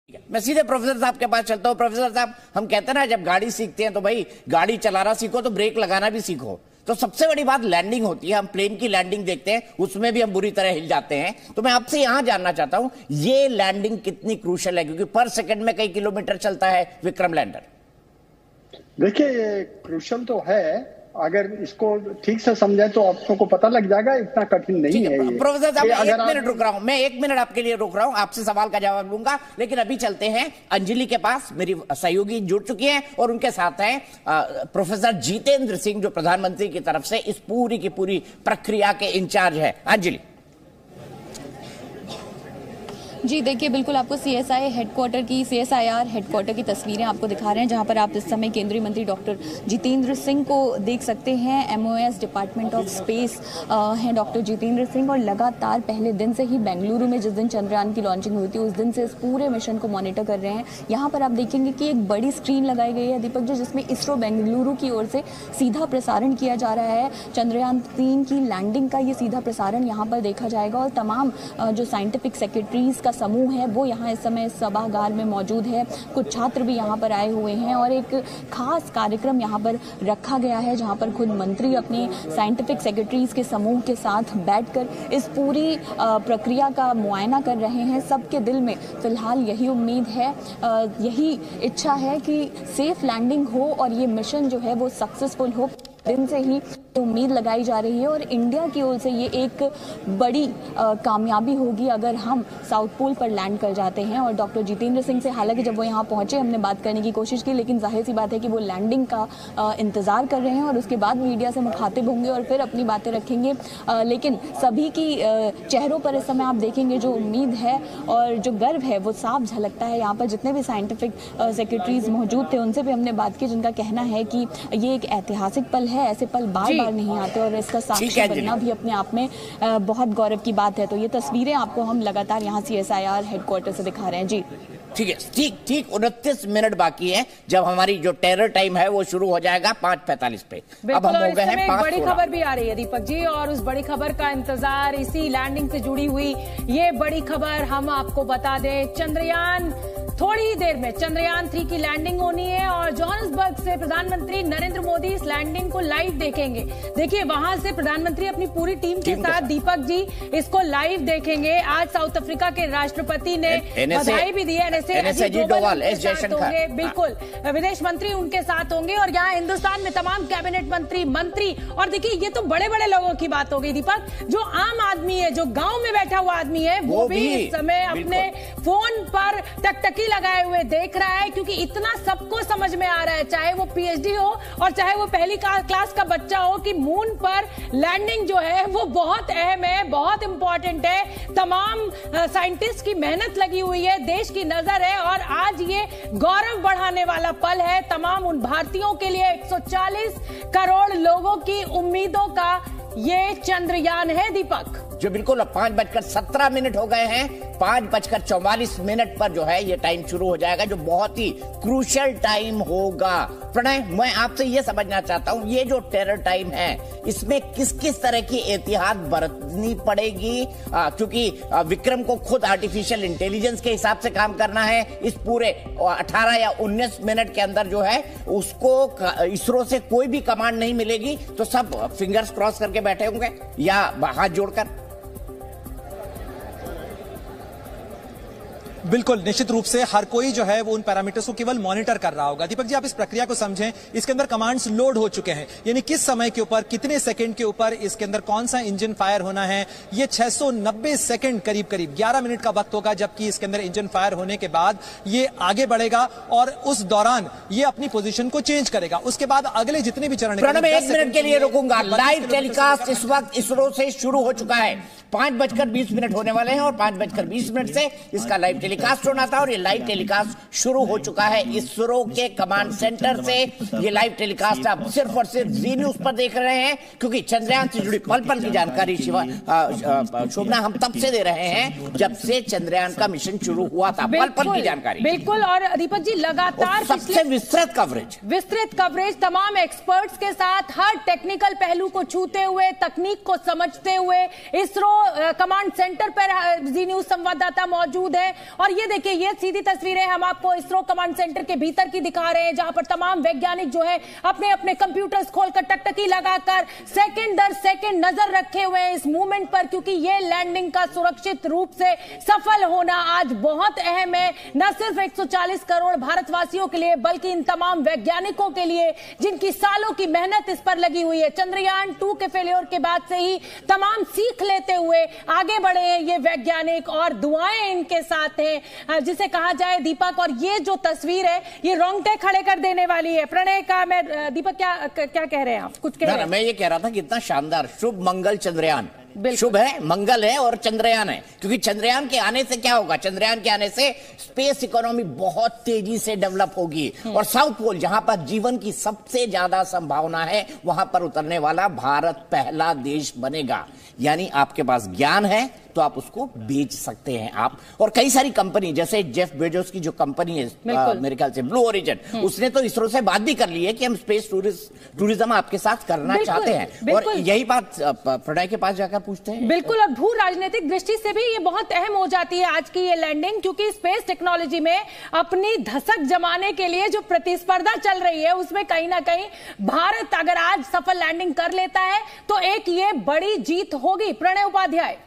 मैं सीधे प्रोफेसर साहब के पास चलता हूँ। प्रोफेसर साहब, हम कहते हैं ना, जब गाड़ी सीखते हैं तो भाई गाड़ी चलाना सीखो तो ब्रेक लगाना भी सीखो। तो सबसे बड़ी बात लैंडिंग होती है। हम प्लेन की लैंडिंग देखते हैं, उसमें भी हम बुरी तरह हिल जाते हैं। तो मैं आपसे यहां जानना चाहता हूं, ये लैंडिंग कितनी क्रूशियल है, क्योंकि पर सेकंड में कई किलोमीटर चलता है विक्रम लैंडर। देखिए, ये क्रूशियल तो है, अगर इसको ठीक से समझे तो आपको पता लग जाएगा, इतना कठिन नहीं है ये। प्रोफेसर साहब, मैं 1 मिनट रुक रहा हूं, मैं 1 मिनट आपके लिए रुक रहा हूं, आपसे सवाल का जवाब लूंगा, लेकिन अभी चलते हैं अंजलि के पास। मेरी सहयोगी जुड़ चुकी हैं और उनके साथ हैं प्रोफेसर जितेंद्र सिंह, जो प्रधानमंत्री की तरफ से इस पूरी की पूरी प्रक्रिया के इंचार्ज है। अंजलि जी, देखिए, बिल्कुल आपको सीएसआई हेडक्वार्टर की, सीएसआईआर हेडक्वार्टर की तस्वीरें आपको दिखा रहे हैं, जहां पर आप इस समय केंद्रीय मंत्री डॉक्टर जितेंद्र सिंह को देख सकते हैं। एमओएस डिपार्टमेंट ऑफ स्पेस हैं डॉक्टर जितेंद्र सिंह, और लगातार पहले दिन से ही बेंगलुरु में जिस दिन चंद्रयान की लॉन्चिंग हुई थी, उस दिन से इस पूरे मिशन को मॉनिटर कर रहे हैं। यहाँ पर आप देखेंगे कि एक बड़ी स्क्रीन लगाई गई है दीपक जी, जिसमें इसरो बेंगलुरु की ओर से सीधा प्रसारण किया जा रहा है। चंद्रयान 3 की लैंडिंग का ये सीधा प्रसारण यहाँ पर देखा जाएगा, और तमाम जो साइंटिफिक सेक्रेटरीज का समूह है वो यहाँ इस समय सभागार में मौजूद है। कुछ छात्र भी यहाँ पर आए हुए हैं, और एक खास कार्यक्रम यहाँ पर रखा गया है, जहाँ पर खुद मंत्री अपने साइंटिफिक सेक्रेटरीज के समूह के साथ बैठकर इस पूरी प्रक्रिया का मुआयना कर रहे हैं। सबके दिल में फिलहाल यही उम्मीद है, यही इच्छा है कि सेफ लैंडिंग हो और ये मिशन जो है वो सक्सेसफुल हो। दिन से ही उम्मीद लगाई जा रही है, और इंडिया की ओर से ये एक बड़ी कामयाबी होगी अगर हम साउथ पोल पर लैंड कर जाते हैं। और डॉक्टर जितेंद्र सिंह से हालांकि जब वो यहाँ पहुंचे हमने बात करने की कोशिश की, लेकिन जाहिर सी बात है कि वो लैंडिंग का इंतजार कर रहे हैं, और उसके बाद मीडिया से मुखातिब होंगे और फिर अपनी बातें रखेंगे। लेकिन सभी की चेहरों पर इस समय आप देखेंगे जो उम्मीद है और जो गर्व है वो साफ झलकता है। यहाँ पर जितने भी साइंटिफिक सेक्रेटरीज मौजूद थे उनसे भी हमने बात की, जिनका कहना है कि ये एक ऐतिहासिक पल है, ऐसे पल बार बार नहीं आते, और इसका साक्षी बनना भी अपने आप में बहुत गौरव की बात है। तो ये तस्वीरें आपको हम लगातार यहाँ सीएसआईआर हेडक्वार्टर से दिखा रहे हैं। जी ठीक है, ठीक 29 मिनट बाकी है जब हमारी जो टेरर टाइम है वो शुरू हो जाएगा 5:45 पे। अब हम हो गए हैं 5:16। बड़ी खबर भी आ रही है दीपक जी, और उस बड़ी खबर का इंतजार, इसी लैंडिंग से जुड़ी हुई ये बड़ी खबर हम आपको बता दें। चंद्रयान, थोड़ी ही देर में चंद्रयान 3 की लैंडिंग होनी है, और जोहान्सबर्ग से प्रधानमंत्री नरेंद्र मोदी इस लैंडिंग को लाइव देखेंगे। देखिए, वहां से प्रधानमंत्री अपनी पूरी टीम के साथ दीपक जी इसको लाइव देखेंगे। आज साउथ अफ्रीका के राष्ट्रपति ने बधाई भी दी है। बिल्कुल, विदेश मंत्री उनके साथ होंगे, और यहाँ हिंदुस्तान में तमाम कैबिनेट मंत्री। और देखिए, ये तो बड़े बड़े लोगों की बात हो गई दीपक। जो आम आदमी है, जो गाँव में बैठा हुआ आदमी है, वो भी इस समय अपने फोन पर टकटकी लगाए हुए देख रहा है, क्योंकि इतना सबको समझ में आ रहा है, चाहे वो पीएचडी हो और चाहे वो पहली क्लास का बच्चा हो, कि मून पर लैंडिंग जो है वो बहुत अहम है, बहुत इंपॉर्टेंट है। तमाम साइंटिस्ट की मेहनत लगी हुई है, देश की नजर है, और आज ये गौरव बढ़ाने वाला पल है तमाम उन भारतीयों के लिए। 140 करोड़ लोगों की उम्मीदों का ये चंद्रयान है दीपक। जो बिल्कुल 5:17 हो गए हैं, 5:44 पर जो है ये टाइम शुरू हो जाएगा, जो बहुत ही क्रूशियल टाइम होगा। प्रणय, मैं आपसे ये समझना चाहता हूँ, ये जो टेरर टाइम है इसमें किस किस तरह की एहतियात बरतनी पड़ेगी, क्योंकि विक्रम को खुद आर्टिफिशियल इंटेलिजेंस के हिसाब से काम करना है। इस पूरे 18 या 19 मिनट के अंदर जो है उसको इसरो से कोई भी कमांड नहीं मिलेगी, तो सब फिंगर्स क्रॉस करके बैठे होंगे या हाथ जोड़कर। बिल्कुल, निश्चित रूप से हर कोई जो है वो उन पैरामीटर्स को केवल मॉनिटर कर रहा होगा। दीपक जी, आप इस प्रक्रिया को समझें, इसके अंदर कमांड्स लोड हो चुके हैं, यानी किस समय के ऊपर, कितने सेकंड के ऊपर इसके अंदर कौन सा इंजन फायर होना है। ये 690 सेकंड करीब 11 मिनट का वक्त होगा, जबकि इसके अंदर इंजन फायर होने के बाद ये आगे बढ़ेगा, और उस दौरान ये अपनी पोजीशन को चेंज करेगा। उसके बाद अगले जितने भी चरण, 1 मिनट के लिए रुकूंगा। लाइव टेलीकास्ट इस वक्त इसरो से शुरू हो चुका है। 5:20 होने वाले हैं, और 5:20 से इसका लाइव टेलीकास्ट होना था, और ये लाइव टेलीकास्ट शुरू हो चुका है इसरो के कमांड सेंटर से। ये लाइव टेलीकास्ट आप सिर्फ और सिर्फ जी न्यूज पर देख रहे हैं, क्योंकि चंद्रयान से जुड़ी पल पल की जानकारी शोभना हम तब से दे रहे हैं जब से चंद्रयान का मिशन शुरू हुआ था, पल पल की जानकारी। बिल्कुल, और दीपक जी लगातार सबसे विस्तृत कवरेज तमाम एक्सपर्ट्स के साथ, हर टेक्निकल पहलू को छूते हुए, तकनीक को समझते हुए। इसरो कमांड सेंटर पर जी न्यूज संवाददाता मौजूद है, और और ये देखिए, ये सीधी तस्वीरें हम आपको इसरो कमांड सेंटर के भीतर की दिखा रहे हैं, जहां पर तमाम वैज्ञानिक जो है अपने अपने कंप्यूटर्स खोलकर टकटकी लगाकर सेकंड दर सेकंड नजर रखे हुए हैं इस मूवमेंट पर, क्योंकि ये लैंडिंग का सुरक्षित रूप से सफल होना आज बहुत अहम है, न सिर्फ 140 करोड़ भारतवासियों के लिए बल्कि इन तमाम वैज्ञानिकों के लिए जिनकी सालों की मेहनत इस पर लगी हुई है। चंद्रयान 2 के फेलियर के बाद से ही तमाम सीख लेते हुए आगे बढ़े हैं ये वैज्ञानिक, और दुआएं इनके साथ हैं जिसे कहा जाए दीपक। और ये जो तस्वीर है ये रोंगटे खड़े कर देने वाली है। प्रणय का मैं दीपक क्या कह रहे हैं आप? कुछ कह रहे हैं? मैं ये कह रहा था कि इतना शानदार शुभ मंगल चंद्रयान, शुभ है, मंगल है और चंद्रयान है, क्योंकि चंद्रयान के आने से क्या होगा, चंद्रयान के आने से स्पेस इकोनॉमी बहुत तेजी से डेवलप होगी और साउथ पोल जहां पर जीवन की सबसे ज्यादा संभावना है वहां पर उतरने वाला भारत पहला देश बनेगा। यानी आपके पास ज्ञान है तो आप उसको बेच सकते हैं आप। और कई सारी कंपनी, जैसे जेफ बेजोस की जो कंपनी है मेरे ख्याल से ब्लू ओरिजिन, उसने तो इसरो से बात भी कर ली है कि हम स्पेस टूरिज्म आपके साथ करना चाहते हैं। और यही बात प्रणय के पास जाकर पूछते हैं। बिल्कुल, और भू राजनीतिक दृष्टि से भी ये बहुत अहम हो जाती है आज की ये लैंडिंग, क्योंकि स्पेस टेक्नोलॉजी में अपनी धसक जमाने के लिए जो प्रतिस्पर्धा चल रही है उसमें कहीं ना कहीं भारत अगर आज सफल लैंडिंग कर लेता है तो एक ये बड़ी जीत होगी। प्रणय उपाध्याय।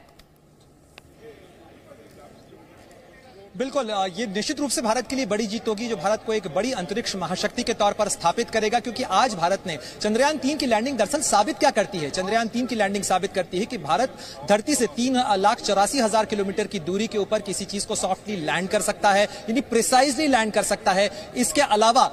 बिल्कुल, ये निश्चित रूप से भारत के लिए बड़ी जीत होगी, जो भारत को एक बड़ी अंतरिक्ष महाशक्ति के तौर पर स्थापित करेगा, क्योंकि आज भारत ने चंद्रयान 3 की लैंडिंग दरअसल साबित क्या करती है? चंद्रयान 3 की लैंडिंग साबित करती है कि भारत धरती से 3,84,000 किलोमीटर की दूरी के ऊपर किसी चीज को सॉफ्टली लैंड कर सकता है, यानी प्रिसाइजली लैंड कर सकता है। इसके अलावा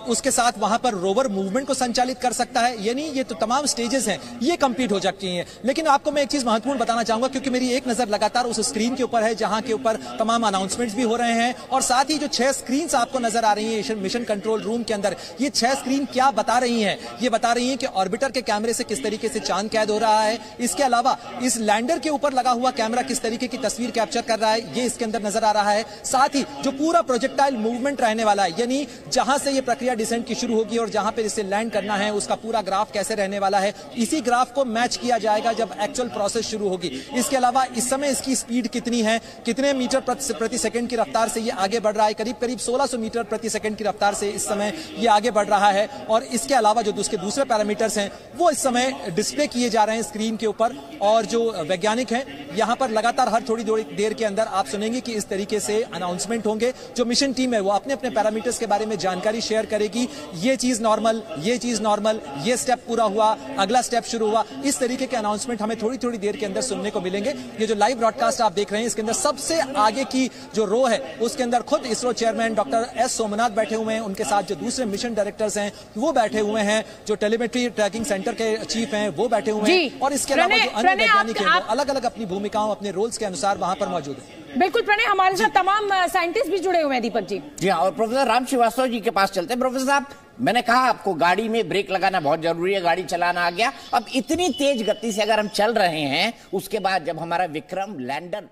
उसके साथ वहां पर रोवर मूवमेंट को संचालित कर सकता है। यानी ये तो तमाम स्टेजेस हैं, ये कंप्लीट हो जाती हैं। लेकिन आपको मैं एक चीज महत्वपूर्ण बताना चाहूंगा, क्योंकि मेरी एक नजर लगातार उस स्क्रीन के ऊपर है जहां के ऊपर तमाम अनाउंसमेंट्स भी हो रहे हैं, और साथ ही जो 6 स्क्रीन्स आपको नजर आ रही हैं मिशन कंट्रोल रूम के अंदर, ये 6 स्क्रीन क्या बता रही हैं? ये बता रही हैं कि ऑर्बिटर के कैमरे से किस तरीके से चांद कैद हो रहा है। इसके अलावा इस लैंडर के ऊपर लगा हुआ कैमरा किस तरीके की तस्वीर कैप्चर कर रहा है, ये इसके अंदर नजर आ रहा है। साथ ही जो पूरा प्रोजेक्टाइल मूवमेंट रहने वाला है, यानी जहां से ये प्रक्रिया डिसेंट की शुरू होगी और जहां पर इसे लैंड करना है, उसका पूरा ग्राफ कैसे रहने वाला है, इसी ग्राफ को मैच किया जाएगा जब एक्चुअल प्रोसेस शुरू होगी। इसके अलावा इस समय इसकी स्पीड कितनी है, कितने मीटर प्रति सेकंड की रफ्तार से ये आगे बढ़ रहा है, करीब 1600 मीटर प्रति सेकंड की रफ्तार से इस समय ये आगे बढ़ रहा है। और इसके अलावा जो उसके दूसरे पैरामीटर्स हैं वो इस समय डिस्प्ले किए जा रहे हैं स्क्रीन के ऊपर। और जो वैज्ञानिक हैं यहां पर लगातार हर थोड़ी देर के अंदर आप सुनेंगे कि इस तरीके से अनाउंसमेंट होंगे। जो मिशन टीम है वो अपने अपने पैरामीटर्स के बारे में जानकारी शेयर करेगी, ये चीज नॉर्मल, ये चीज नॉर्मल, ये स्टेप पूरा हुआ, अगला स्टेप शुरू हुआ। इस तरीके के अनाउंसमेंट हमें थोड़ी थोड़ी देर के अंदर सुनने को मिलेंगे। ये जो लाइव ब्रॉडकास्ट आप देख रहे हैं इसके अंदर सबसे आगे की जो रो है उसके अंदर खुद ISRO chairman doctor S Somnath बैठे हुए हैं, उनके साथ जो दूसरे मिशन डायरेक्टर्स हैं वो बैठे हुए हैं, जो टेलीमेट्री ट्रैकिंग सेंटर के चीफ हैं वो बैठे हुए हैं, और इसके अलावा जो अन्य वैज्ञानिक हैं वो अलग अलग अपनी भूमिकाओं, अपने रोल्स के अनुसार वहां पर मौजूद है। बिल्कुल प्रणय, हमारे साथ तमाम साइंटिस्ट भी जुड़े हुए हैं दीपक जी। जी हाँ, और प्रोफेसर राम श्रीवास्तव जी के पास चलते हैं। प्रोफेसर साहब, मैंने कहा आपको गाड़ी में ब्रेक लगाना बहुत जरूरी है, गाड़ी चलाना आ गया। अब इतनी तेज गति से अगर हम चल रहे हैं, उसके बाद जब हमारा विक्रम लैंडर,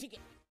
ठीक है।